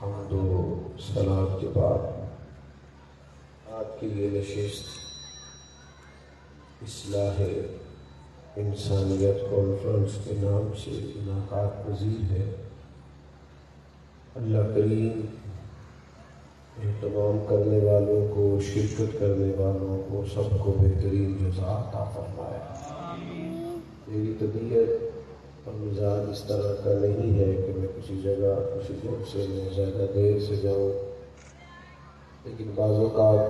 حمد و صلات کے بعد آج کی یہ نشست اصلاح انسانیت کانفرنس کے نام سے انعقاد پذیر ہے۔ اللہ کریم اہتمام کرنے والوں کو، شرکت کرنے والوں کو سب کو بہترین جزا عطا فرمائے۔ میری طبیعت اور مزاج اس طرح کا نہیں ہے کہ میں کسی جگہ کسی جلسے میں زیادہ دیر سے جاؤں، لیکن بعض اوقات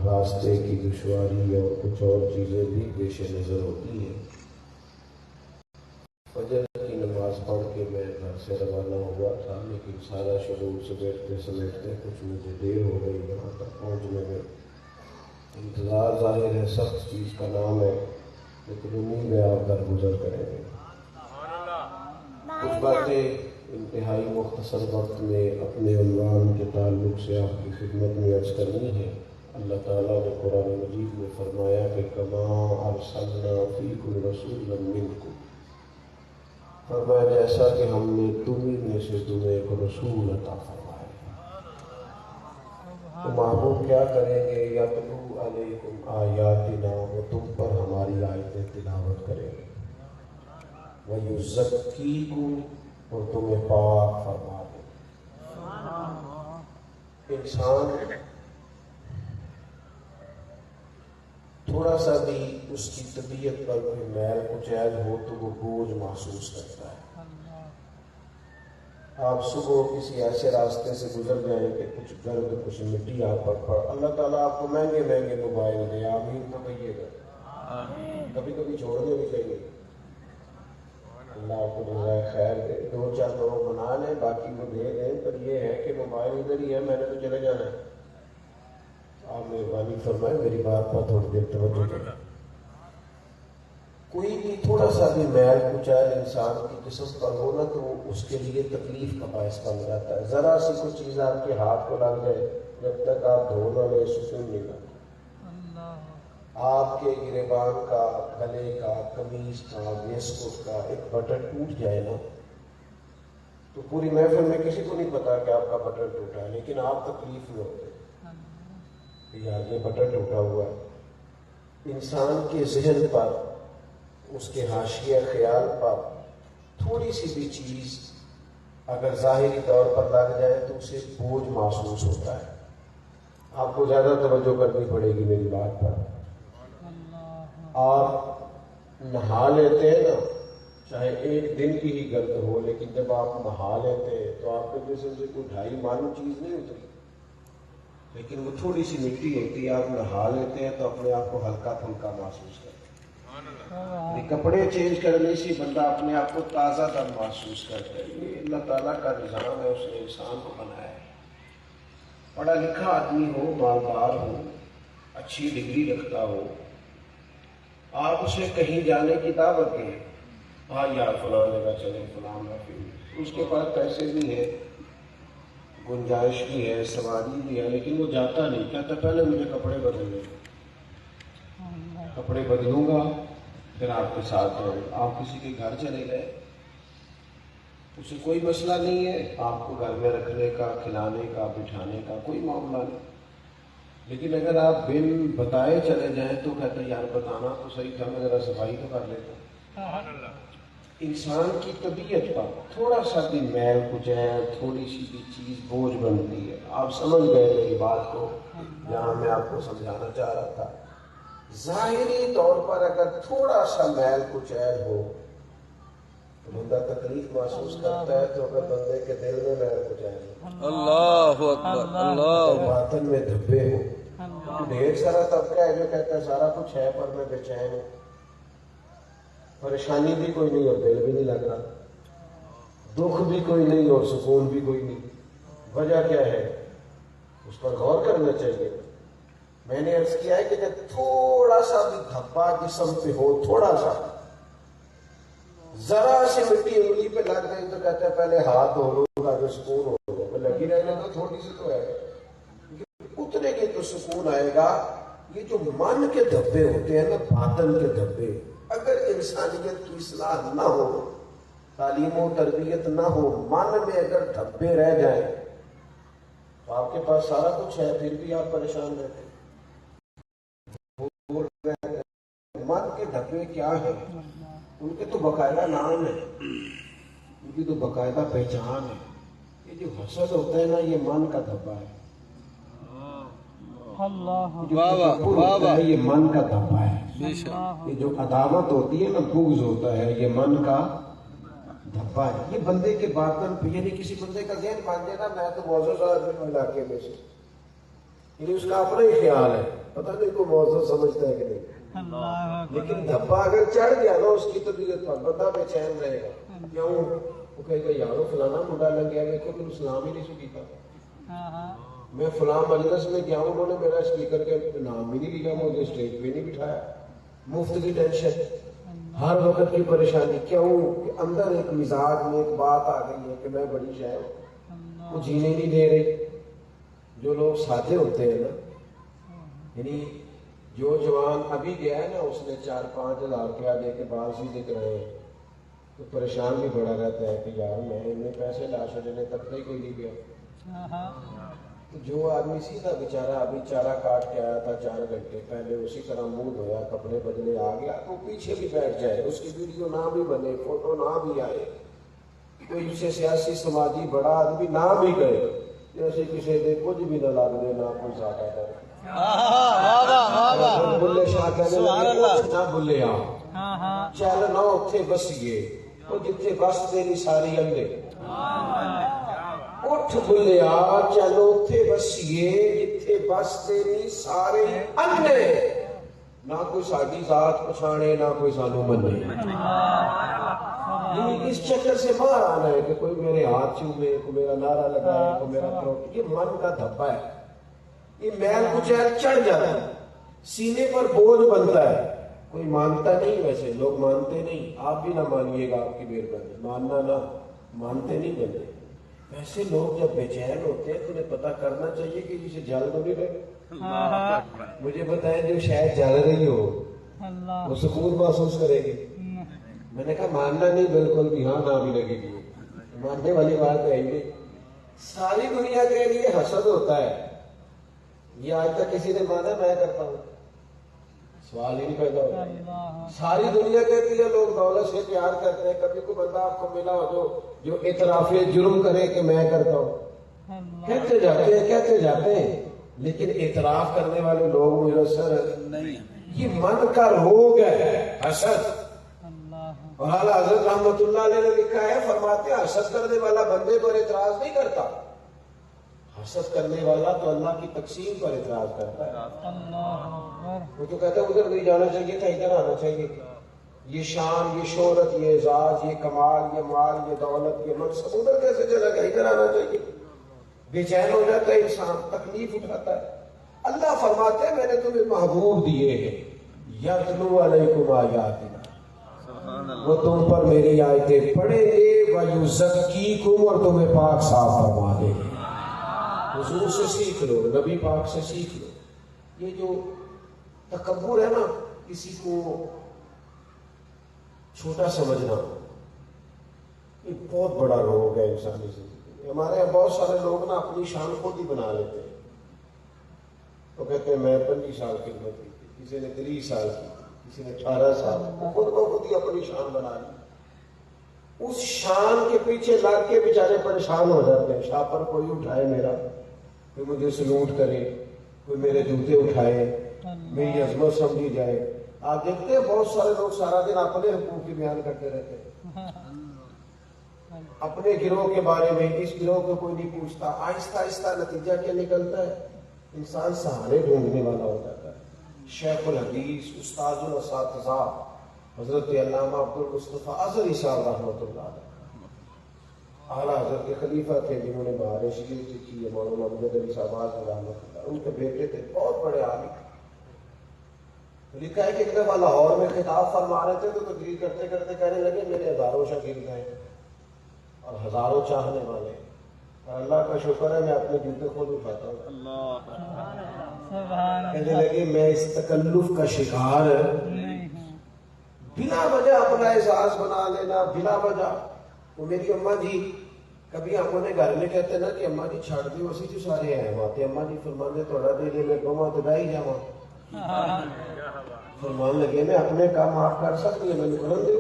راستے کی دشواری اور کچھ اور چیزیں بھی پیش نظر ہوتی ہیں۔ فجر کی نماز پڑھ کے میں گھر سے روانہ ہوا تھا، لیکن سارا شغل سمیٹتے سمیٹتے کچھ مجھے دیر ہو گئی یہاں تک پہنچنے میں۔ انتظار ظاہر ہے سخت چیز کا نام ہے، لیکن امید ہے آپ درگزر کریں گے۔ کچھ باتیں انتہائی مختصر وقت میں اپنے عنوان کے تعلق سے آپ کی خدمت میں عرض کرنی ہے۔ اللہ تعالیٰ نے قرآن مجید میں فرمایا کہ کما ارسلنا فیکم رسولا منکم، فرمایا جیسا کہ ہم نے تمہیں میں سے تمہیں ایک رسول عطا فرمایا۔ تو محبوب کیا کریں گے؟ یتلو علیکم آیاتنا، وہ تم پر ہماری آیتیں تلاوت کریں گے، وَيُزَكِّيكُمْ، اور تمہیں پاک فرما دیں۔ انسان تھوڑا سا بھی اس کی طبیعت پر کوئی میل کچیل ہو تو وہ بوجھ محسوس کرتا ہے۔ آپ صبح کسی ایسے راستے سے گزر جائیں کہ کچھ گرد کچھ مٹی آپ پر پڑ، اللہ تعالیٰ آپ کو مہنگے مہنگے موبائل دے، آمین تو کہیے گا، کبھی کبھی چھوڑنے بھی چاہیے۔ اللہ آپ کو جزائے خیر دے، دو چار لوگ بنا لیں باقی وہ دے دیں، پر یہ ہے کہ موبائل ادھر ہی ہے، میں نے تو چلے جانا ہے۔ آپ مہربانی فرمائے میری بات پر تھوڑی دیر توجہ کریں۔ کوئی بھی تھوڑا سا بھی میل کچیل انسان کی جسم پر ہو نا تو اس کے لیے تکلیف کا باعث بن جاتا ہے۔ ذرا سی کوئی چیز آپ کے ہاتھ کو لگ جائے، جب تک آپ دھو نہ لیں سکون نہیں لگتا۔ آپ کے گریبان کا، گلے کا، قمیض کا، ویسکوٹ کا ایک بٹن ٹوٹ جائے نا تو پوری محفل میں کسی کو نہیں پتا کہ آپ کا بٹن ٹوٹا ہے، لیکن آپ تکلیف میں ہوتے ہیں یار یہ بٹن ٹوٹا ہوا ہے۔ انسان کے ذہن پر، اس کے حاشیہ خیال پر تھوڑی سی بھی چیز اگر ظاہری طور پر لگ جائے تو اسے بوجھ محسوس ہوتا ہے۔ آپ کو زیادہ توجہ کرنی پڑے گی میری بات پر۔ آپ نہا لیتے ہیں نا، چاہے ایک دن کی ہی گرد ہو، لیکن جب آپ نہا لیتے ہیں تو آپ کے جسم سے کوئی 2.5 مانو چیز نہیں اتری، لیکن وہ تھوڑی سی مٹی ہوتی ہے، آپ نہا لیتے ہیں تو اپنے آپ کو ہلکا پھلکا محسوس کرتے ہیں۔ کپڑے چینج کرنے سے بندہ اپنے آپ کو تازہ تر محسوس کرتا ہے۔ یہ اللہ تعالیٰ کا نظام ہے، اس نے انسان کو بنایا ہے۔ پڑھا لکھا آدمی ہو، مالدار ہو، اچھی ڈگری رکھتا ہو، آپ اسے کہیں جانے کی دعوت دیں، ہاں یار فلاں جگہ چلیں، فلاں اس کے پاس پیسے بھی ہیں، گنجائش بھی ہے، سواری بھی ہے، لیکن وہ جاتا نہیں، کہتا پہلے مجھے کپڑے بدلنے، کپڑے بدلوں گا پھر آپ کے ساتھ جاؤں۔ آپ کسی کے گھر چلے گئے، اسے کوئی مسئلہ نہیں ہے آپ کو گھر میں رکھنے کا، کھلانے کا، بٹھانے کا، کوئی معاملہ نہیں، لیکن اگر آپ بن بتائے چلے جائیں تو کہتے ہیں یار بتانا تو صحیح تھا، میں ذرا صفائی تو کر لیتا۔ انسان کی طبیعت پر تھوڑا سا بھی میل کچیل، تھوڑی سی بھی چیز بوجھ بنتی ہے۔ آپ سمجھ گئے میری بات کو، جہاں میں آپ کو سمجھانا چاہ رہا تھا۔ ظاہری طور پر اگر تھوڑا سا میل کچیل ہو تو بندہ تکلیف محسوس کرتا ہے، تو اگر بندے کے دل میں میل کچیل ہو، اللہ اکبر، اللہ، باطن میں دھبے ہو، ڈھیر سارا طبقہ ہے جو کہتا ہے سارا کچھ ہے پر میں بے چین ہوں، پریشانی بھی کوئی نہیں اور دل بھی نہیں لگ رہا، دکھ بھی کوئی نہیں اور سکون بھی کوئی نہیں، وجہ کیا ہے؟ اس پر غور کرنا چاہیے۔ میں نے عرض کیا ہے کہ جب تھوڑا سا بھی دھبا جسم پہ ہو، تھوڑا سا ذرا سی مٹی انگلی پہ لگ گئی تو کہتے ہیں پہلے ہاتھ دھو لو تاکہ سکون ہوگا، لگی رہنے تو تھوڑی سی تو ہے، اتنے کی تو سکون آئے گا۔ یہ جو من کے دھبے ہوتے ہیں نا، باطن کے دھبے، اگر انسانیت کی اصلاح نہ ہو تعلیم و تربیت نہ ہو، من میں اگر دھبے رہ جائیں تو آپ کے پاس سارا کچھ ہے پھر بھی آپ پریشان رہتے ہیں۔ من کے دھبے کیا ہے؟ ان کے تو باقاعدہ نام ہے، ان کی تو باقاعدہ پہچان ہے۔ یہ جو حسد ہوتا ہے نا، یہ من کا دھبا ہے۔ یہ من کا دھبا ہے۔ یہ جو عداوت ہوتی ہے نا، بغض ہوتا ہے، یہ من کا دھبا ہے۔ یہ بندے کے باطن پہ، یعنی کسی بندے کا ذہن مان لینا میں تو معزز آدمی ہوں علاقے میں سے، یعنی اس کا اپنا ہی خیال ہے، پتہ نہیں کوئی معزز سمجھتا ہے کہ نہیں، لیکن دھبا اگر چڑھ گیا نا اس کی طبیعت پر، بندہ بے چین رہے گا۔ کیوں؟ وہ کہے گا یارو فلانا منڈا لگ گیا، میرے کو اسلام ہی نہیں سکھیتا، میں فلاں مجلس میں گیا ہوں، انہوں نے میرا اسپیکر کے نام بھی نہیں لیا، مجھے اسٹیج پہ نہیں بٹھایا، مفت کی ٹینشن، ہر وقت کی پریشانی۔ کیوں؟ کہ اندر ایک مزاج میں ایک بات آ گئی ہے کہ میں بڑی شاید وہ جینے نہیں دے رہی۔ جو لوگ سادے ہوتے ہیں نا، یعنی جو جوان ابھی گیا ہے نا، اس نے 4-5 ہزار روپیہ دے کے بال سیدھے کرائے ہیں، تو پریشان بھی بڑا رہتا ہے کہ یار میں انہیں پیسے لا چھوڑنے تک ہی کوئی نہیں گیا۔ تو جو آدمی سیدھا بیچارہ ابھی چارہ کاٹ کے آیا تھا 4 گھنٹے پہلے، اسی طرح منہ دھویا، کپڑے بدلے آ گیا، تو پیچھے بھی بیٹھ جائے، اس کی ویڈیو نہ بھی بنے، فوٹو نہ بھی آئے، کوئی اسے سیاسی سماجی بڑا آدمی نہ بھی گئے، جیسے کسی نے کچھ بھی نہ لگ دے، نہ کوئی زیادہ ڈر۔ بلے شاہ کہنے لگے نہ بلے چل نہ اتھے بسیے، وہ جتھے بس تیری ساری اندے، اٹھ بلیا چلو اتھے بسیے جتھے بس تیری سارے اندے، نہ کوئی ساری ذات پچھانے، نہ کوئی سانو منے۔ اس چکر سے باہر آنا ہے کہ کوئی میرے ہاتھ چومے، کوئی میرا نعرہ لگائے، کوئی میرا پروٹ، یہ من کا دھبا ہے۔ یہ میل کچیل چڑھ جاتا ہے، سینے پر بوجھ بنتا ہے، کوئی مانتا نہیں، ویسے لوگ مانتے نہیں، آپ بھی نہ مانیے گا، آپ کی مہربانی، ماننا نہ، مانتے نہیں بندے۔ ویسے لوگ جب بے چین ہوتے ہیں تو انہیں پتہ کرنا چاہیے کہ جسے جل تو نہیں رہے۔ مجھے بتائیں جو شاید جل رہی ہو وہ سکون محسوس کرے گی؟ میں نے کہا ماننا نہیں بالکل بھی، ہاں نہ بھی لگے گی، ماننے والی بات ہے ہی نہیں۔ ساری دنیا کے لیے حسد ہوتا ہے، یہ آج تک کسی نے مانا میں کرتا ہوں؟ سوال ہی نہیں پیدا ہوتا۔ ساری دنیا کہتی ہے لوگ دولت سے پیار کرتے ہیں، کبھی کوئی بندہ آپ کو ملا ہو جو اعتراف جرم کرے کہ میں کرتا ہوں، کہتے جاتے ہیں، لیکن اعتراف کرنے والے لوگ میسر نہیں۔ یہ من کا روگ ہے حسد، اور اعلیٰ حضرت رحمت اللہ علیہ نے لکھا ہے، فرماتے ہیں حسد کرنے والا بندے پر اعتراض نہیں کرتا، حسد کرنے والا تو اللہ کی تقسیم پر اعتراض کرتا ہے۔ وہ تو کہتا ہے ادھر نہیں جانا چاہیے تھا، ادھر آنا چاہیے تھا، یہ شان، یہ شہرت، یہ اعزاز، یہ کمال، یہ مال، یہ دولت، یہ منصب ادھر کیسے چلا گیا، ادھر آنا چاہیے۔ بے چین ہو جاتا ہے انسان، تکلیف اٹھاتا ہے۔ اللہ فرماتے ہیں میں نے تمہیں محبوب دیے ہیں، یتلو علیکم آیاتنا، وہ تم پر میری آیتیں پڑھیں گے، ویزکیکم، اور تمہیں پاک صاف فرما دیں گے۔ حضور سے سیکھ لو، نبی پاک سے سیکھ لو۔ یہ جو تکبر ہے نا، کسی کو چھوٹا سمجھنا، یہ بہت بڑا روگ ہے انسانی زندگی میں۔ ہمارے یہاں بہت سارے لوگ نا اپنی شان خود ہی بنا لیتے ہیں، تو کہتے ہیں میں 25 سال خدمت کی تھی، کسی نے 30 سال کی، کسی نے 18 سال، خود کو خود ہی اپنی شان بنا لی۔ اس شان کے پیچھے لگ کے بیچارے پریشان ہو جاتے ہیں، شاہ پر کوئی اٹھائے میرا، کوئی مجھے سلوٹ کرے، کوئی میرے جوتے اٹھائے، میری عظمت سمجھی جائے۔ آپ دیکھتے ہیں بہت سارے لوگ سارا دن اپنے حقوق کی بیان کرتے رہتے ہیں، اپنے گروہ کے بارے میں، اس گروہ کو کوئی نہیں پوچھتا۔ آہستہ آہستہ نتیجہ کیا نکلتا ہے؟ انسان سہارے ڈھونڈنے والا ہو جاتا ہے۔ شیخ الحدیث، استاد الاساتذہ حضرت علامہ عبدالمصطفیٰ اظہری صاحب رحمۃ اللہ علیہ، اعلیٰ حضرت کے خلیفہ تھے جنہوں نے بہار شریف لکھی ہے، مولانا امجد علی صاحب رحمۃ اللہ، ان کے بیٹے تھے، بہت بڑے عالم۔ لکھا ہے کہ ایک دفعہ لاہور میں خطاب فرما رہے تھے تو تقریر کرتے کرتے کہنے لگے میرے ہزاروں شاگرد ہیں اور ہزاروں چاہنے والے ہیں، اور اللہ کا شکر ہے میں اپنے جوتے خود اٹھاتا ہوں۔ کہنے لگے میں اس تکلف کا شکار بلا وجہ اپنا احساس بنا لینا، بلا وجہ وہ میری اماں جی کبھی ہم انہیں گھر میں کہتے نا کہ اماں جی چھڑ دی اسی جو سارے ہیں آتے اماں جی فرمانے تھوڑا دے دے میں کہوں تو ڈائی جاواں فرمان لگے میں اپنے کام آپ کر سکتی ہے میں نے کرن دو.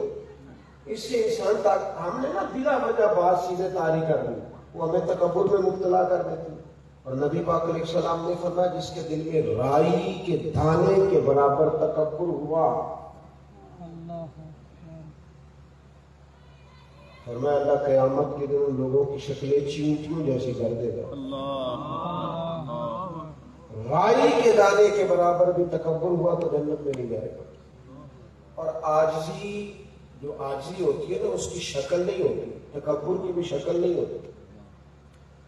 اس سے انسان تک ہم نے نا بلا وجہ بات چیزیں طاری کر دی وہ ہمیں تکبر میں مبتلا کر دیتی. اور نبی پاک علیہ السلام نے فرمایا جس کے دل میں رائی کے دانے کے برابر تکبر ہوا فرمایا اللہ قیامت کے دن لوگوں کی شکلیں چیونٹیوں جیسی کر دے گا. رائی کے دانے کے برابر بھی تکبر ہوا تو جنت میں نہیں جائے گا. اور عاجزی جو عاجزی ہوتی ہے نا اس کی شکل نہیں ہوتی, تکبر کی بھی شکل نہیں ہوتی.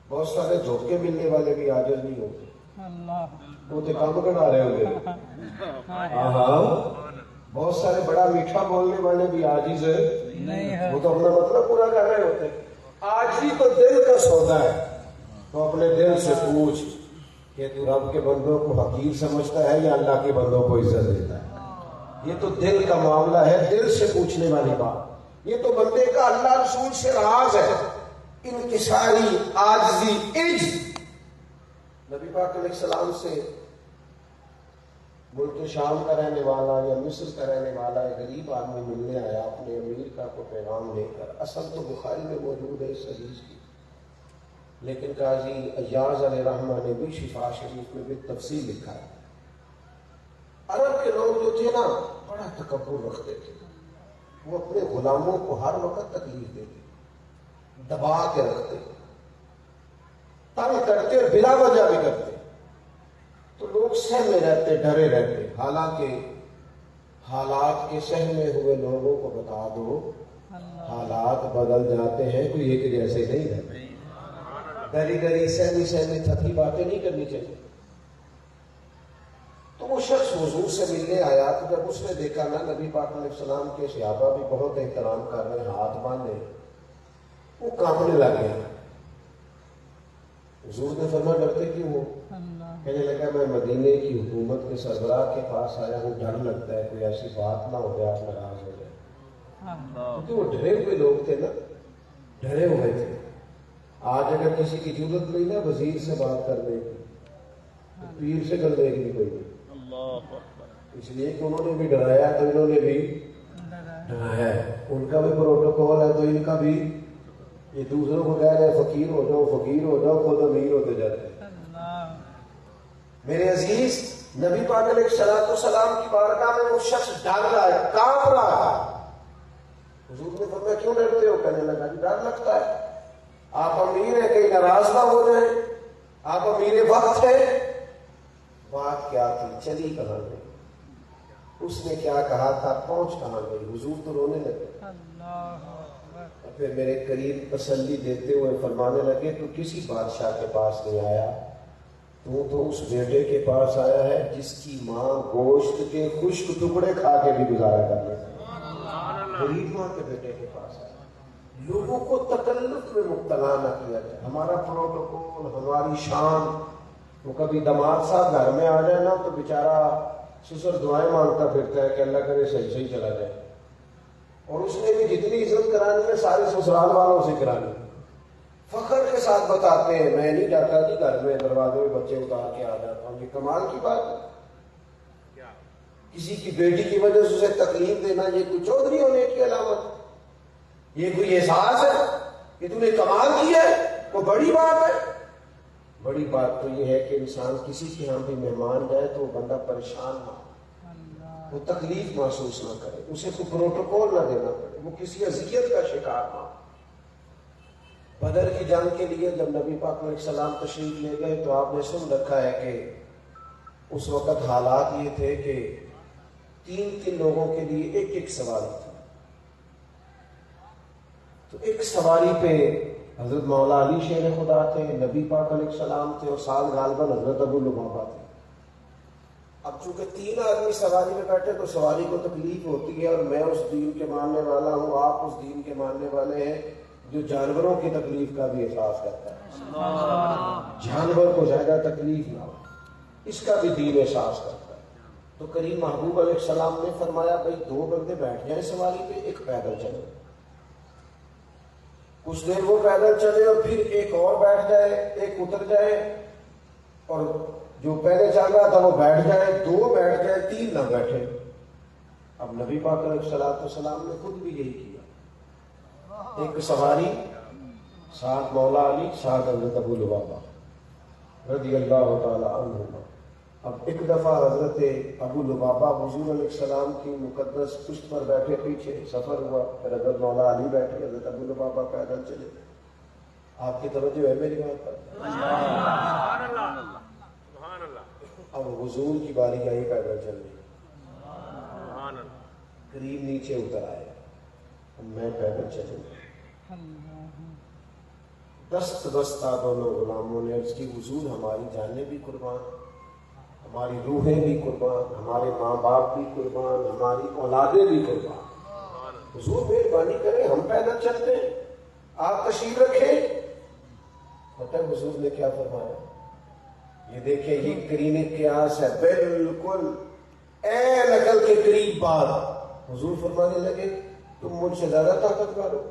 بہت سارے دھوکے ملنے والے بھی عاجز نہیں ہوتے, وہ تو کام کرا رہے ہوں گے. ہاں بہت سارے بڑا میٹھا بولنے والے بھی عاجز ہیں, وہ تو اپنا مطلب پورا کر رہے ہوتے. عاجزی تو دل کا سودا ہے. تو اپنے دل سے پوچھ کہ تو رب کے بندوں کو حقیر سمجھتا ہے یا اللہ کے بندوں کو عزت دیتا ہے. یہ تو دل کا معاملہ ہے, دل سے پوچھنے والی بات. یہ تو بندے کا اللہ رسول سے راز ہے, انکساری عاجزی عجز. نبی پاک علیہ السلام سے ملک شام کا رہنے والا یا مصر کا رہنے والا ایک غریب آدمی ملنے آیا اپنے امیر کا کوئی پیغام لے کر. اصل تو بخاری میں موجود ہے اس حدیث کی, لیکن قاضی ایاز علیہ رحمہ نے بھی شفا شریف میں بھی تفصیل لکھا ہے. عرب کے لوگ جو تھے نا بڑا تکبر رکھتے تھے. وہ اپنے غلاموں کو ہر وقت تکلیف دیتے, دبا کے رکھتے, تنگ کرتے, بلا وجہ بھی کرتے. تو لوگ سہ میں رہتے, ڈرے رہتے. حالانکہ حالات کے سہ میں ہوئے لوگوں کو بتا دو حالات بدل جاتے ہیں, کوئی ایک جیسے نہیں رہتے. ڈری ڈری سہمی تھکی باتیں نہیں کرنی چاہیے. تو وہ شخص حضور سے ملنے آیا تو جب اس نے دیکھا نا نبی پاک علیہ السلام کے صحابہ بھی بہت احترام کر رہے ہیں, ہاتھ باندھے, وہ کانپنے لگ گیا. حضور نے فرمایا ڈرتے کیوں ہو؟ کہنے لگا میں مدینے کی حکومت کے سربراہ کے پاس آیا ہوں, ڈر لگتا ہے کوئی ایسی بات نہ ہو جائے آپ ناراض ہو جائے. کیونکہ وہ ڈرے ہوئے لوگ تھے نا, ڈرے ہوئے تھے. آج اگر کسی کی ضرورت نہیں نا وزیر سے بات کرنے کی تو پیر سے کرنے کی کوئی نہیں, اس لیے کہ انہوں نے بھی ڈرایا تو انہوں نے بھی ڈرایا ہے. ان کا بھی پروٹوکول ہے تو ان کا بھی. یہ دوسروں کو کہہ رہے ہیں فقیر ہو جاؤ فقیر ہو جاؤ, خود امیر ہوتے جاتے ہیں. میرے عزیز نبی پاک علیہ الصلوۃ والسلام کی بارگاہ میں وہ شخص ڈر رہا ہے, کانپ رہا ہے. حضور نے فرمایا کیوں ڈرتے ہو؟ کہنے لگا کہ ڈر لگتا ہے. آپ امیر ہیں کہیں ناراض نہ ہو جائیں, آپ امیر وقت ہیں. بات کیا تھی, چلی کہاں گئی, اس نے کیا کہا تھا, پہنچ کہاں گئی. حضور تو رونے لگے. اور پھر میرے قریب تسلی دیتے ہوئے فرمانے لگے تو کسی بادشاہ کے پاس نہیں آیا, تو اس بیٹے کے پاس آیا ہے جس کی ماں گوشت کے خشک ٹکڑے کھا کے بھی گزارا کر لیتی. غریب ماں کے بیٹے کے پاس آیا. لوگوں کو تکلف میں مبتلا نہ کیا جائے. ہمارا پروٹوکول, ہماری شان. وہ کبھی دماد صاحب گھر میں آ جائے نا تو بیچارہ سسر دعائیں مانگتا پھرتا ہے کہ اللہ کرے صحیح صحیح چلا جائے. اور اس نے بھی جتنی عزت کرانی ہے سارے سسرال والوں سے کرانی. فخر کے ساتھ بتاتے ہیں میں نہیں جاتا جی گھر میں دروازے میں بچے اتار کے آ جاتا ہوں. یہ کمال کی بات ہے. کسی کی بیٹی کی وجہ سے اسے تکلیف دینا یہ کوئی چودھری ہونے کی علامت, یہ کوئی احساس ہے کہ تم نے کمال کیا ہے, کوئی بڑی بات ہے. بڑی بات تو یہ ہے کہ انسان کسی کے ہاں بھی مہمان جائے تو وہ بندہ پریشان نہ ہو, وہ تکلیف محسوس نہ کرے, اسے کوئی پروٹوکول نہ دینا پڑے, وہ کسی اذیت کا شکار نہ ہو. بدر کی جنگ کے لیے جب نبی پاک علیہ السلام تشریف لے گئے تو آپ نے سن رکھا ہے کہ اس وقت حالات یہ تھے کہ 3 لوگوں کے لیے ایک سواری تھی. تو ایک سواری پہ حضرت مولا علی شیر خدا تھے, نبی پاک علیہ السلام تھے, اور سال غالباً حضرت ابو لبابہ تھے. اب چونکہ 3 آدمی سواری میں بیٹھے تو سواری کو تکلیف ہوتی ہے, اور میں اس دین کے ماننے والا ہوں, آپ اس دین کے ماننے والے ہیں جو جانوروں کی تکلیف کا بھی احساس کرتا ہے. جانور کو زیادہ تکلیف نہ ہو, اس کا بھی دین احساس کرتا ہے. تو کریم محبوب علیہ السلام نے فرمایا بھائی 2 بندے بیٹھ جائیں سواری پہ, ایک پیدل چلے. کچھ دیر وہ پیدل چلے اور پھر ایک اور بیٹھ جائے، ایک اتر جائے، اور جو پہلے چل رہا تھا وہ بیٹھ جائے، دو بیٹھ جائے، تین نہ بیٹھے۔ اب نبی پاک علیہ الصلوۃ والسلام نے خود بھی یہی کیا، ایک سواری، ساتھ مولا علی، ساتھ حضرت ابو لبابہ رضی اللہ تعالی عنہما۔ اب ایک دفعہ حضرت ابو لبابہ حضور علیہ السلام کی مقدس پشت پر بیٹھے، پیچھے سفر ہوا، پھر حضرت مولا علی بیٹھے، حضرت ابو لبابہ پیدل چلے۔ آپ کی توجہ ہے میری بات پر؟ اب حضور کی باری آئی پیدل چلنے، قریب نیچے اتر آئے، میں پیدل چلوں، دست بستہ دونوں غلاموں نے عرض کی حضور ہماری جانیں بھی قربان، ہماری روحیں بھی قربان، ہمارے ماں باپ بھی قربان، ہماری اولادیں بھی قربان، حضور مہربانی کریں ہم پیدل چلتے ہیں، آپ تشریف رکھیں۔ پتہ حضور نے کیا فرمایا؟ یہ دیکھیں، یہ قرین قیاس ہے، بالکل این عقل کے قریب بات۔ حضور فرمانے لگے تم مجھ سے زیادہ طاقتور ہو،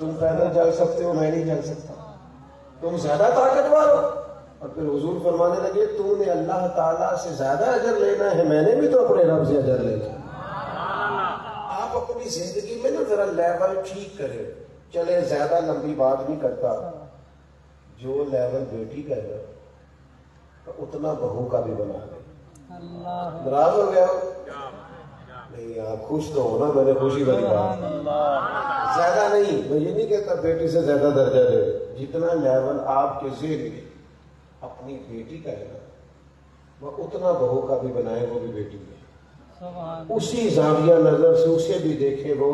تم پیدل چل سکتے ہو، میں نہیں چل سکتا، تم زیادہ طاقتور ہو۔ اور پھر حضور فرمانے لگے تو نے اللہ تعالیٰ سے زیادہ اجر لینا ہے، میں نے بھی تو اپنے رب سے اجر لینا ہے۔ آپ اپنی زندگی میں نا ذرا لیول ٹھیک کریں، چلے زیادہ لمبی بات نہیں کرتا، جو لیول بیٹی کا ہے اتنا بہو کا بھی بنا لیں۔ ناراض ہو گیا نہیں، آپ خوش تو ہونا، میں نے خوشی والی بات، زیادہ نہیں، میں یہ نہیں کہتا بیٹی سے زیادہ درجہ دے، جتنا لیول آپ کے ذہن میں اپنی بیٹی کا ہے وہ اتنا بہو کا بھی بنائے، وہ بھی بیٹی ہے، اسی زاویہ نظر سے اسے بھی دیکھے وہ،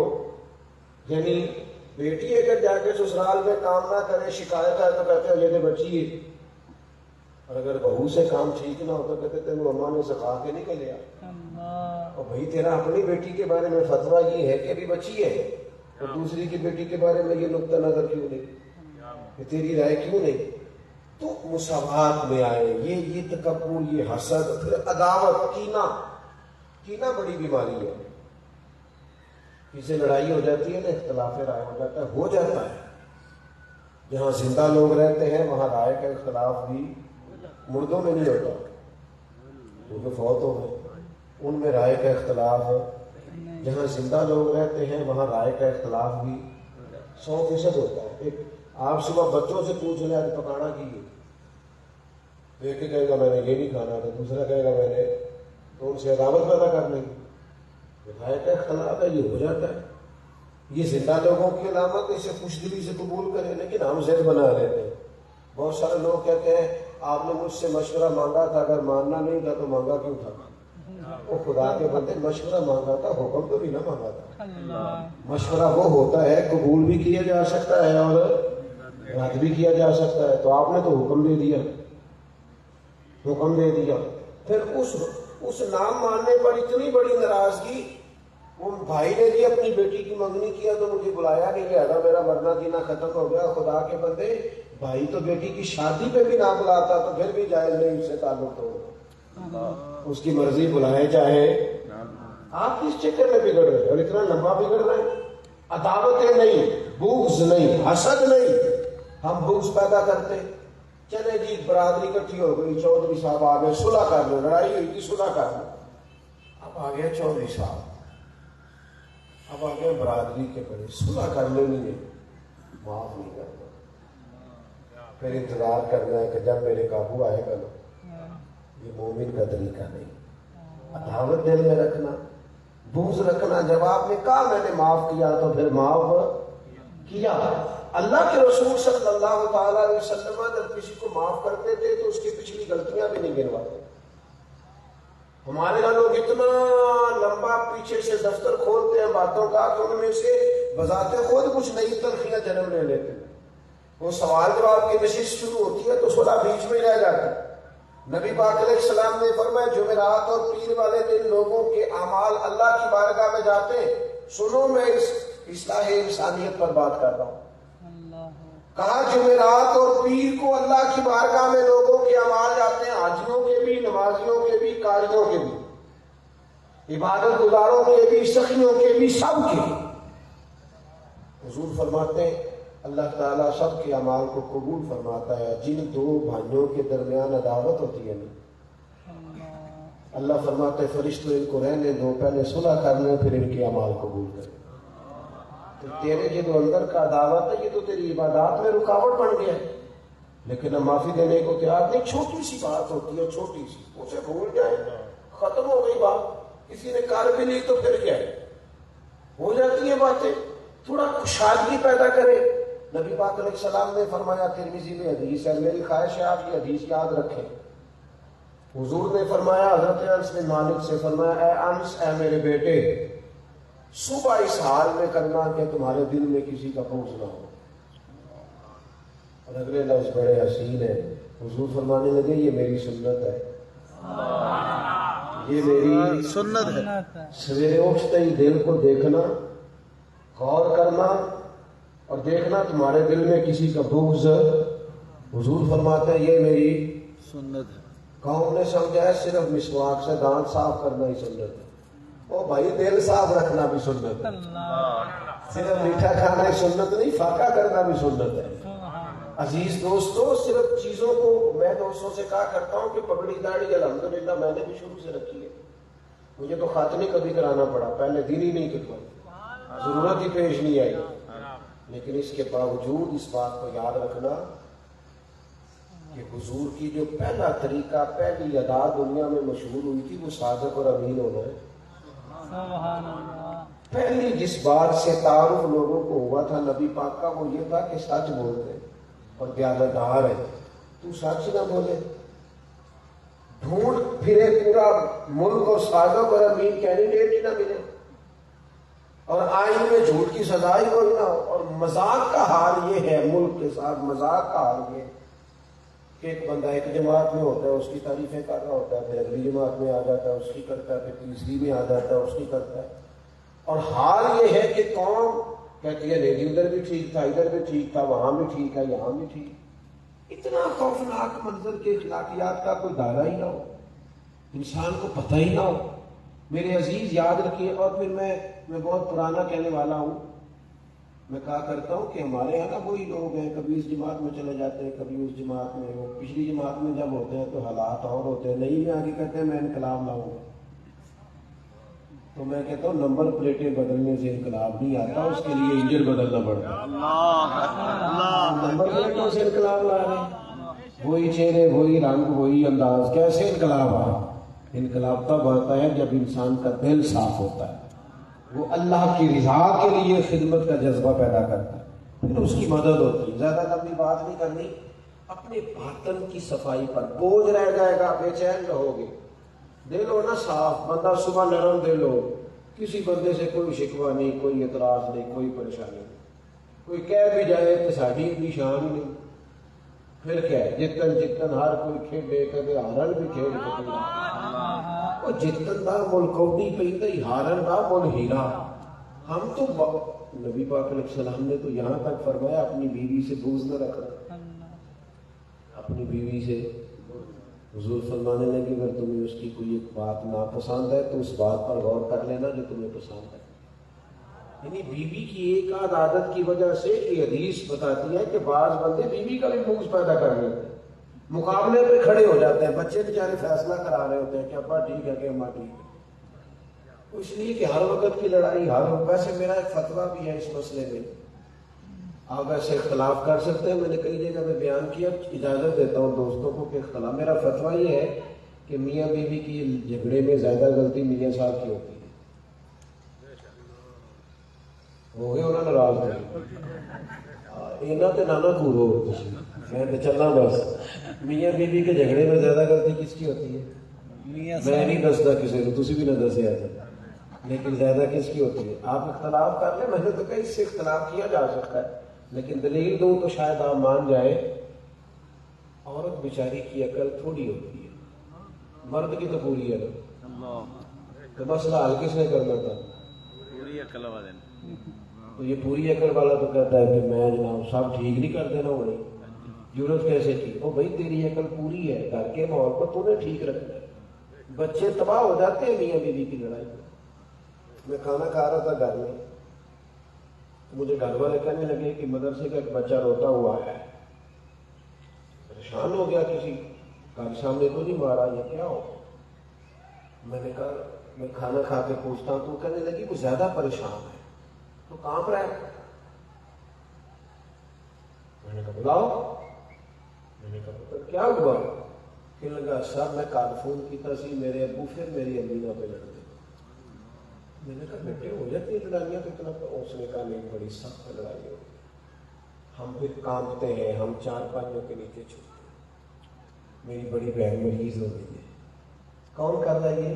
یعنی بیٹی اگر جا کے سسرال میں کام نہ کرے، شکایت ہے تو کہتے ہیں یہ بچی ہے، اور اگر بہو سے کام ٹھیک نہ ہو تو کہتے تھے مما نے سکھا کے نہیں لیا، اور بھائی تیرا اپنی بیٹی کے بارے میں فتویٰ یہ ہے کہ ابھی بچی ہے، اور دوسری کی بیٹی کے بارے میں یہ نقطہ نظر کیوں نہیں، کہ تیری رائے کیوں نہیں؟ تو مساوات میں آئے، یہ تکبر، یہ حسد، پھر عداوت، کینہ بڑی بیماری ہے، کسی لڑائی ہو جاتی ہے نا، اختلاف رائے ہو جاتا ہے، جہاں زندہ لوگ رہتے ہیں وہاں رائے کا اختلاف بھی مردوں میں نہیں ہوتا، وہ جو فوت ہو گئے ان میں رائے کا اختلاف ہے، جہاں زندہ لوگ رہتے ہیں وہاں رائے کا اختلاف بھی 100% ہوتا ہے۔ ایک آپ صبح بچوں سے پوچھ لیں آج پکانا کی ہے، ایک کہے گا میں نے یہ نہیں کھانا تھا، دوسرا کہے گا میں نے، تو ان سے عداوت پیدا کر لیں گے، رائے کا اختلاف ہے، یہ ہو جاتا ہے، یہ زندہ لوگوں کی علامت، اسے خوش دلی سے قبول کریں، لیکن ہم ضد بنا لیتے ہیں۔ بہت سارے لوگ کہتے ہیں آپ نے مجھ سے مشورہ مانگا تھا، اگر ماننا نہیں تھا تو مانگا کیوں تھا؟ وہ خدا کے بندے، مشورہ مانگا تھا، حکم تو بھی نہ مانگا تھا۔ مشورہ وہ ہوتا ہے قبول بھی کیا جا سکتا ہے اور رد بھی کیا جا سکتا ہے، تو آپ نے تو حکم دے دیا، پھر اس نام ماننے پر اتنی بڑی ناراضگی، وہ بھائی نے جی اپنی بیٹی کی منگنی کیا تو مجھے بلایا نہیں، لہذا میرا مرنا جینا ختم ہو گیا۔ خدا کے بندے، بھائی تو بیٹی کی شادی پہ بھی نہ بلاتا تو پھر بھی جائز نہیں، اس سے تعلق تو اس کی مرضی بلائے چاہے، آپ کس چکر میں بگڑ رہے اور اتنا لمبا بگڑ رہے ہیں؟ عداوتیں نہیں، بغض نہیں، حسد نہیں، ہم بغض پیدا کرتے، چلے جی برادری اکٹھی ہو گئی، چودھری صاحب آ گئے، صلح کر لو، لڑائی ہوئی تھی صلح کر لو، اب آ گئے چودھری صاحب، اب آ گئے برادری کے بڑے، صلح کر لینی ہے، معاف نہیں کرنا، پھر انتظار کرنا ہے کہ جب میرے قابو آئے گا، یہ مومن کا طریقہ نہیں۔ عداوت دل میں رکھنا، بغض رکھنا، جب آپ نے کہا میں نے معاف کیا تو پھر معاف کیا۔ اللہ کے رسول صلی اللہ تعالیٰ علیہ وسلم جب کسی کو معاف کرتے تھے تو اس کی پچھلی غلطیاں بھی نہیں گنواتے۔ ہمارے یہاں لوگ اتنا لمبا پیچھے سے دفتر کھولتے ہیں باتوں کا کہ ان میں سے بذات خود کچھ نئی تلخیاں جنم لے لیتے ہیں۔ وہ سوال جواب کی نشست شروع ہوتی ہے تو صلح بیچ میں رہ جاتی ہے۔ نبی پاک علیہ السلام نے فرمایا جمعرات اور پیر والے دن لوگوں کے اعمال اللہ کی بارگاہ میں جاتے ہیں، سنو میں اس اصلاح انسانیت پر بات کر رہا ہوں۔ کہا جمعرات اور پیر کو اللہ کی بارگاہ میں لوگوں کے اعمال جاتے ہیں، حاجیوں کے بھی، نمازیوں کے بھی، قاریوں کے بھی، عبادت گزاروں کے بھی، سخیوں کے بھی، سب کے۔ حضور فرماتے ہیں اللہ تعالیٰ سب کے اعمال کو قبول فرماتا ہے. جن دو بھائیوں کے درمیان عداوت ہوتی ہے نا، اللہ فرماتے ہیں فرشتوں ان کو رہنے دو، پہلے صلح کر لیں پھر ان کے اعمال قبول کریں. تو تیرے جو اندر کا عداوت ہے یہ تو تیری عبادات میں رکاوٹ بن گیا ہے، لیکن ہم معافی دینے کو تیار نہیں. چھوٹی سی بات ہوتی ہے، چھوٹی سی، اسے بھول جائے، ختم ہو گئی بات. کسی نے کار بھی لی تو پھر کیا ہے، ہو جاتی ہیں باتیں. تھوڑا کشادگی پیدا کرے. نبی پاک علیہ السلام نے فرمایا، ترمذی میں حدیث ہے، میری خواہش ہے آپ یہ حدیث یاد رکھیں. حضور نے فرمایا حضرت انس بن مالک سے، فرمایا اے انس، اے میرے بیٹے، صبح اس حال میں کرنا کہ تمہارے دل میں کسی کا بغض نہ ہو. اور اگلے لفظ بڑے حسین ہیں. حضور فرمانے لگے یہ میری سنت ہے، یہ میری سنت ہے. سویرے اٹھتے ہی دل کو دیکھنا، غور کرنا اور دیکھنا تمہارے دل میں کسی کا بغض. حضور فرماتے ہیں یہ میری سنت ہے. قوم نے سمجھا ہے صرف مسواک سے دانت صاف کرنا ہی سنت ہے. او بھائی دل صاف رکھنا بھی سنت ہے. صرف میٹھا کھانا ہی سنت نہیں، فاقہ کرنا بھی سنت ہے. عزیز دوستو، صرف چیزوں کو میں دوستوں سے کہا کرتا ہوں کہ پگڑی داڑھی الحمدللہ میں نے بھی شروع سے رکھی ہے. مجھے تو خاتمے کبھی کرانا پڑا، پہلے دن ہی نہیں کٹوائی، ضرورت ہی پیش نہیں آئی. لیکن اس کے باوجود اس بات کو یاد رکھنا کہ حضور کی جو پہلا طریقہ، پہلی ادا دنیا میں مشہور ہوئی تھی وہ صادق اور امین ہونا ہے. پہلی جس بات سے تعارف لوگوں کو ہوا تھا نبی پاک کا وہ یہ تھا کہ سچ بولتے اور دیانتدار ہے. تو سچ نہ بولے، ڈھونڈ پھرے پورا ملک اور صادق اور امین کینڈیڈیٹ ہی نہ ملے، اور آئین میں جھوٹ کی سزا ہی کوئی نہ ہو. اور مذاق کا حال یہ ہے، ملک کے ساتھ مذاق کا حال یہ کہ ایک بندہ ایک جماعت میں ہوتا ہے اس کی تعریفیں کر رہا ہوتا ہے، پھر اگلی جماعت میں آ جاتا ہے اس کی کرتا ہے، پھر تیسری میں آ جاتا ہے اس کی کرتا ہے. اور حال یہ ہے کہ قوم کہتی ہے نہیں ادھر بھی ٹھیک تھا، ادھر بھی ٹھیک تھا، وہاں بھی ٹھیک ہے، یہاں بھی ٹھیک. اتنا خوفناک منظر کے اخلاقیات کا کوئی دائرہ ہی نہ ہو، انسان کو پتہ ہی نہ ہو. میرے عزیز یاد رکھیے. اور پھر میں بہت پرانا کہنے والا ہوں، میں کہا کرتا ہوں کہ ہمارے یہاں نا وہی لوگ ہیں، کبھی اس جماعت میں چلے جاتے ہیں، کبھی اس جماعت میں. وہ پچھلی جماعت میں جب ہوتے ہیں تو حالات اور ہوتے ہیں، نہیں میں آگے کہتے ہیں میں انقلاب لاؤں گا. تو میں کہتا ہوں نمبر پلیٹیں بدلنے سے انقلاب نہیں آتا، اس کے لیے انجن بدلنا پڑتا ہے. نمبر پلیٹوں سے انقلاب لا رہے ہیں، وہی چہرے، وہی رنگ، وہی انداز، کیسے انقلاب آ؟ انقلاب تب آتا ہے جب انسان کا دل صاف ہوتا ہے، وہ اللہ کی رضا کے لیے خدمت کا جذبہ پیدا کرتا ہے، پھر اس کی مدد ہوتی ہے. زیادہ لمبی بات نہیں کرنی. اپنے باطن کی صفائی پر بوجھ رہ جائے گا، بے چین رہو گے. دل ہو نا صاف، بندہ صبح نرم دل ہو، کسی بندے سے کوئی شکوہ نہیں، کوئی اعتراض نہیں، کوئی پریشانی نہیں. کوئی کہہ بھی جائے تو ساڈی بھی شان ہی نہیں. پھر کیا ہے، جتن ہر کوئی کھیلے، کدے ہارن بھی کھیل کے وہ جتن دا مل کوڈی پہ ہارن دا مل ہیرا. ہم تو نبی پاک علیہ السلام نے تو یہاں تک فرمایا اپنی بیوی سے بغض نہ رکھنا، اپنی بیوی سے. حضور فرمانے لگے اگر تمہیں اس کی کوئی ایک بات ناپسند ہے تو اس بات پر غور کر لینا جو تمہیں پسند ہے. یعنی بیوی کی ایک آدھ عادت کی وجہ سے یہ حدیث بتاتی ہے کہ بعض بندے بیوی کا بھی بغض پیدا کر لیتے ہیں، مقابلے پہ کھڑے ہو جاتے ہیں. بچے بیچارے فیصلہ کرا رہے ہوتے ہیں کہ ابا ٹھیک ہے کہ اماں ٹھیک ہے، اس لیے کہ ہر وقت کی لڑائی ہر وقت. ویسے میرا ایک فتویٰ بھی ہے اس مسئلے میں، آپ ویسے اختلاف کر سکتے ہیں، میں نے کئی جگہ میں بیان کیا، اجازت دیتا ہوں دوستوں کو کہ اختلاف. میرا فتویٰ یہ ہے کہ میاں بیوی کی جھگڑے میں زیادہ غلطی میاں صاحب کی ہوتی ہے. ہو گئے انہوں نے ناراض اینا تے نانا کورو میں تو چلنا بس. میاں بیوی کے جھگڑے میں زیادہ غلطی کس کی ہوتی ہے؟ میں نہیں دستا کسی کو، تسی بھی نہ دسے آج، لیکن زیادہ کس کی ہوتی ہے؟ آپ اختلاف کر لیں، میں نے تو کہا اس سے اختلاف کیا جا سکتا ہے، لیکن دلیل دوں تو شاید آپ مان جائیں. عورت بیچاری کی عقل تھوڑی ہوتی ہے، مرد کی تو پوری ہے. تو مسئلہ حل کس نے کرنا تھا؟ پوری عقل والے. تو یہ پوری عقل والا تو کہتا ہے کہ میں جناب سب ٹھیک نہیں کر دینا ہوئی، ضرورت کیسے کی؟ او بھائی تیری عقل پوری ہے، گھر کے ماحول کو تو نے ٹھیک رکھنا ہے. بچے تباہ ہو جاتے ہیں میاں بیوی کی لڑائی میں. میں کھانا کھا رہا تھا گھر میں، مجھے گھر والے کہنے لگے کہ مدرسے کا ایک بچہ روتا ہوا ہے. پریشان ہو گیا, کسی گھر سامنے تو نہیں مارا, یہ کیا ہو؟ میں نے کہا میں کھانا کھا کے پوچھتا ہوں. تو کہنے لگی وہ زیادہ پریشان ہے, تو کہاں پر ہے؟ میں نے کہا بلاؤ. میں نے کہا پتہ کیا ہوا؟ کہنے لگا سر میں کل فون کیتا سی, میرے ابو پھر میری امی نہ پہ لڑتے. میں نے کہا بیٹے ہو جاتی ہے لڑائیاں تو اتنا؟ اس نے کہا نہیں, بڑی سخت لڑائی ہو, ہم پھر کانپتے ہیں, ہم چار پانچوں کے نیچے چھوٹتے ہیں. میری بڑی بہن مریض ہو گئی ہے. کون کر رہا ہے یہ؟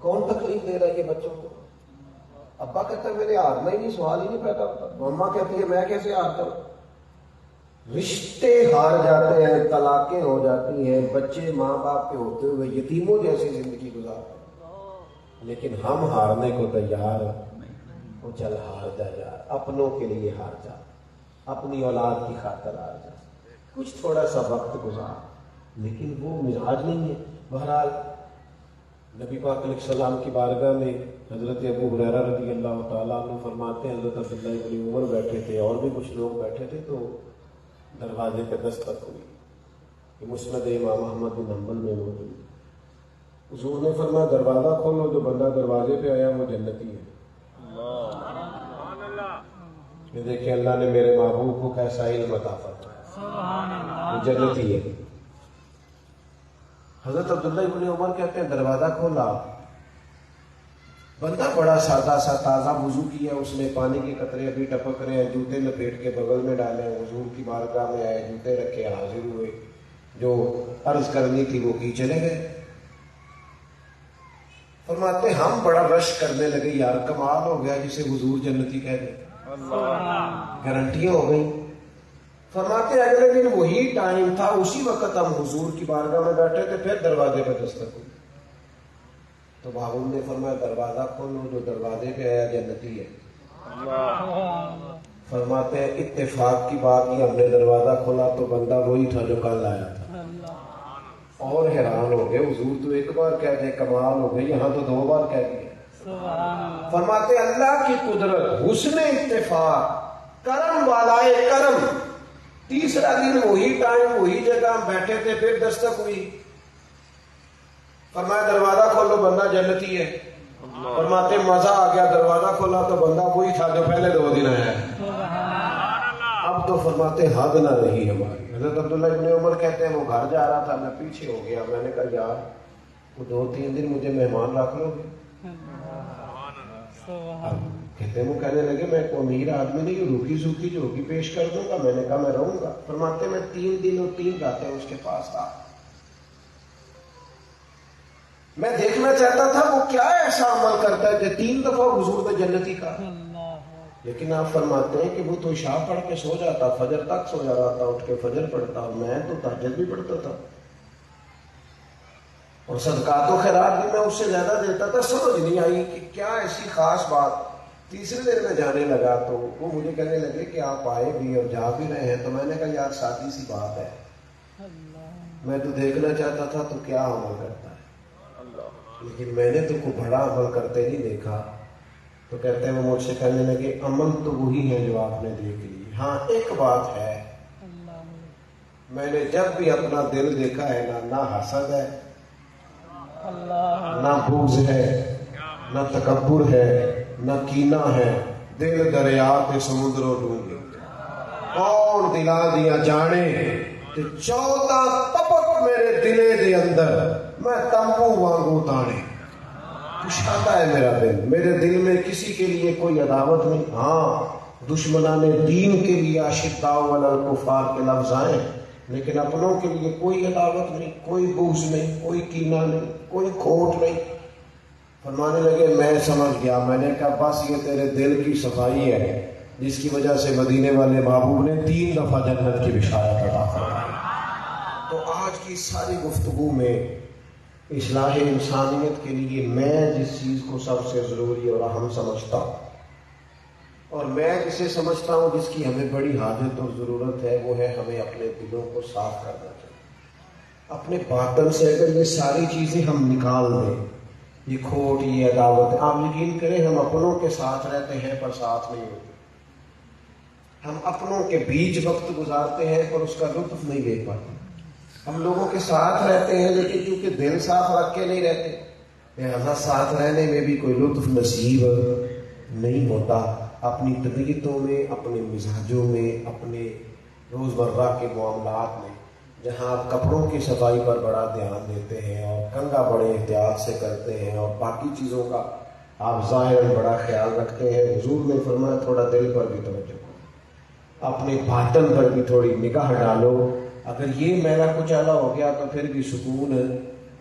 کون تکلیف دے رہا ہے یہ بچوں کو؟ ابا کہتا ہے میرے ہاتھ میں ہی نہیں, سوال ہی نہیں پیدا ہوتا. مما کہتی ہے میں کیسے ہارتا ہوں؟ رشتے ہار جاتے ہیں, طلاقیں ہو جاتی ہیں, بچے ماں باپ کے ہوتے ہوئے یتیموں جیسی زندگی گزارتے ہیں. لیکن ہم ہارنے کو تیار ہو, چل ہار جا یار, اپنوں کے لیے ہار جا, اپنی اولاد کی خاطر ہار جا, کچھ تھوڑا سا وقت گزار. لیکن وہ مزاج نہیں ہے. بہرحال نبی پاک علیہ السلام کی بارگاہ میں حضرت ابو ہریرہ رضی اللہ تعالیٰ عنہ فرماتے ہیں حضرت عبداللہ بن عمر بیٹھے تھے اور بھی کچھ لوگ بیٹھے تھے, تو دروازے پہ دستک ہوئی کہ مسند امام احمد بن حنبل میں موجود. حضور نے فرمایا دروازہ کھولو, جو بندہ دروازے پہ آیا وہ جنتی ہے. یہ دیکھیں اللہ نے میرے محبوب کو کیسا علم عطا فرمایا, وہ جنتی ہے. حضرت عبداللہ ابن عمر کہتے ہیں دروازہ کھولا, بندہ بڑا سادہ سا تازہ وضو کیا, اس نے پانی کے قطرے ابھی ٹپک رہے ہیں, جوتے لپیٹ کے بغل میں ڈالے, حضور کی بارگاہ میں آئے, جوتے رکھے, حاضر ہوئے, جو عرض کرنی تھی وہ کی, چلے گئے. فرماتے ہم بڑا رش کرنے لگے, یار کمال ہو گیا جسے حضور جنتی کہہ دیں, گارنٹیاں ہو گئی. فرماتے اگلے دن وہی ٹائم تھا, اسی وقت ہم حضور کی بارگاہ میں بیٹھے تھے, پھر دروازے پہ دستک ہوئی. تو بابو نے فرمایا دروازہ کھولو, جو دروازے پہ آیا جنتی ہے. فرماتے ہیں اتفاق کی بات یہ, ہم نے دروازہ کھولا تو بندہ وہی تھا جو کل آیا تھا. اور حیران ہو گئے, حضور تو ایک بار کہہ دے کمال ہو گئی, یہاں تو 2 بار کہہ دیا. فرماتے اللہ کی قدرت, حسن اتفاق, کرم والائے کرم. تیسرا دن وہی ٹائم وہی جگہ ہم بیٹھے تھے, پھر دستک ہوئی. فرمایا دروازہ کھولو, بندہ جنتی ہے. فرماتے مزہ آ گیا, دروازہ کھولا تو بندہ وہی تھا جو پہلے 2 دن آیا. اب تو فرماتے حد نہ رہی ہماری. حضرت عبداللہ ابن عمر کہتے ہیں وہ گھر جا رہا تھا, میں پیچھے ہو گیا. میں نے کہا یار وہ 2-3 دن مجھے مہمان رکھ لو گے؟ کہتے ہیں وہ کہنے لگے میں کوئی امیر آدمی نہیں, روکی سوکھی جو ہوگی پیش کر دوں گا. میں نے کہا میں رہوں گا. فرماتے میں 3 دن اور 3 راتیں اس کے پاس تھا. میں دیکھنا چاہتا تھا وہ کیا ایسا عمل کرتا ہے کہ 3 دفعہ حضور نے جنتی کا. لیکن آپ فرماتے ہیں کہ وہ تو عشاء پڑھ کے سو جاتا, فجر تک سو جا رہا تھا, اٹھ کے فجر پڑھتا, اور میں تو تہجد بھی پڑھتا تھا, اور صدقات و خیرات بھی میں اس سے زیادہ دیتا تھا. سمجھ نہیں آئی کہ کیا ایسی خاص بات. تیسرے دن میں جانے لگا تو وہ مجھے کہنے لگے کہ آپ آئے بھی اور جا بھی رہے ہیں. تو میں نے کہا یار سادی سی بات ہے, میں تو دیکھنا چاہتا تھا تو کیا عمل کرتا ہے, لیکن میں نے تو کوئی بڑا عمل کرتے نہیں دیکھا. تو کہتے ہیں وہ مجھ سے کہنے لگے عمل تو وہی ہے جو آپ نے دیکھ لی. ہاں ایک بات ہے, میں نے جب بھی اپنا دل دیکھا ہے نہ حسد ہے, نہ بغض ہے, نہ تکبر ہے, نہ کینہ ہے. دل دریا تے سمندروں ڈونگے, کون دلا دیا جانے, تے 14 تپک میرے دلے دے اندر, میں تمبو وانگو تانے. کشادہ ہے میرا دل, میرے دل میں کسی کے لیے کوئی عداوت نہیں. ہاں دشمنان دین کے لیے اشداء علی الکفار کے لفظ آئے, لیکن اپنوں کے لیے کوئی عداوت نہیں, کوئی بغض نہیں, کوئی کینہ نہیں, کوئی کھوٹ نہیں. فرمانے لگے میں سمجھ گیا. میں نے کہا بس یہ تیرے دل کی صفائی ہے جس کی وجہ سے مدینے والے محبوب نے 3 دفعہ جنت کی بشارت عطا فرمائی. تو آج کی ساری گفتگو میں اصلاح انسانیت کے لیے میں جس چیز کو سب سے ضروری اور اہم سمجھتا ہوں, اور میں جسے سمجھتا ہوں جس کی ہمیں بڑی حاجت اور ضرورت ہے, وہ ہے ہمیں اپنے دلوں کو صاف کرنا چاہیے. اپنے باطن سے اگر یہ ساری چیزیں ہم نکال دیں, یہ کھوٹ، یہ عداوت ہے۔ آپ یقین کریں ہم اپنوں کے ساتھ رہتے ہیں پر ساتھ نہیں ہوتے، ہم اپنوں کے بیچ وقت گزارتے ہیں پر اس کا لطف نہیں لے پاتے۔ ہم لوگوں کے ساتھ رہتے ہیں لیکن کیونکہ دل ساتھ رکھ کے نہیں رہتے، لہذا ساتھ رہنے میں بھی کوئی لطف نصیب نہیں ہوتا۔ اپنی طبیعتوں میں، اپنے مزاجوں میں، اپنے روزمرہ کے معاملات میں، جہاں آپ کپڑوں کی صفائی پر بڑا دھیان دیتے ہیں اور کنگھا بڑے احتیاط سے کرتے ہیں اور باقی چیزوں کا آپ ظاہر میں بڑا خیال رکھتے ہیں، حضور نے فرمایا تھوڑا دل پر بھی توجہ کرو، اپنے باطن پر بھی تھوڑی نگاہ ڈالو۔ اگر یہ میلا کچیلا ہو گیا تو پھر بھی سکون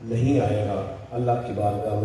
نہیں آئے گا۔ اللہ کی بارگاہ میں